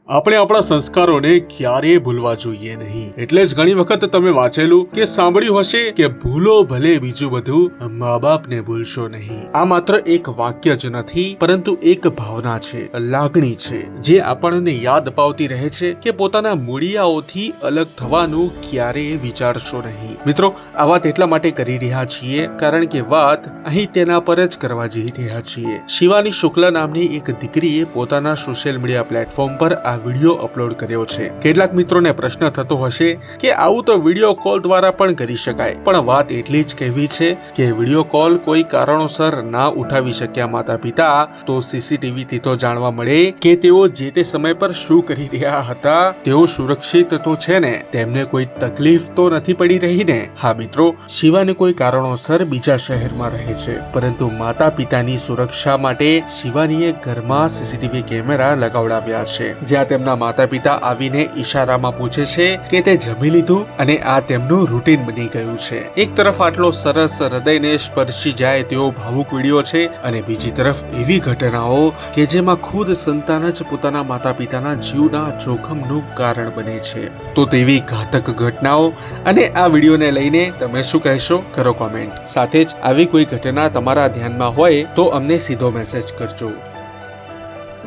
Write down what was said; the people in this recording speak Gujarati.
આપણે આપણા સંસ્કારોને ક્યારેય ભૂલવા જોઈએ નહીં। એટલે જ ઘણી વખત તમે વાંચેલું કે સાંભળ્યું હશે કે ભૂલો ભલે બીજું બધું, મા બાપને ભૂલશો નહીં। આ માત્ર એક વાક્ય જ નથી, પરંતુ એક ભાવના છે, લાગણી છે, જે આપણને યાદ અપાવતી રહે છે કે પોતાના મૂળિયાઓથી અલગ થવાનું ક્યારેય વિચારશો નહીં। મિત્રો, આ વાત એટલા માટે કરી રહ્યા છીએ કારણ કે વાત અહીં તેના પર જ કરવા જઈ રહ્યા છીએ। શિવાની શુક્લા નામની એક દીકરીએ પોતાના સોશિયલ મીડિયા પ્લેટફોર્મ પર આ વિડિયો અપલોડ કર્યો છે। કેટલાક મિત્રોને પ્રશ્ન થતો હશે કે આવું તો વિડિયો કોલ દ્વારા પણ કરી શકાય, પણ વાત એટલી જ કહેવી છે કે વિડિયો કોલ કોઈ કારણોસર ના ઉઠાવી શક્યા માતા પિતા તો સીસીટીવી થી તો જાણવા મળે કે તેઓ જે તે સમય પર શું કરી રહ્યા હતા। તેઓ સુરક્ષિત તો છે ને, તેમને કોઈ તકલીફ તો નથી પડી રહી ને? હા મિત્રો, શિવાને કોઈ કારણોસર બીજા શહેરમાં રહે છે, પરંતુ માતા પિતાની સુરક્ષા માટે શિવાનીએ ઘરમાં સીસીટીવી કેમેરા લગાવડાવ્યા છે, જ્યાં તેમના માતા પિતા આવીને ઈશારામાં પૂછે છે કે તે જમી લીધું, અને આ તેમનું રૂટીન બની ગયું છે। એક તરફ આટલો સરસ હૃદયને સ્પર્શી જાય તેવો ભાવુક વિડિયો છે, અને બીજી તરફ એવી ઘટનાઓ કે જેમાં ખુદ સંતાન જ પોતાના માતા પિતાના જીવના જોખમનું કારણ બને છે। તો તેવી ઘાતક ઘટનાઓ અને આ વિડિયોને લઈને તમે શું કહેશો? કરો કોમેન્ટ। સાથે જ આવી કોઈ ઘટના તમારા ધ્યાનમાં હોય તો અમને સીધો મેસેજ કરજો।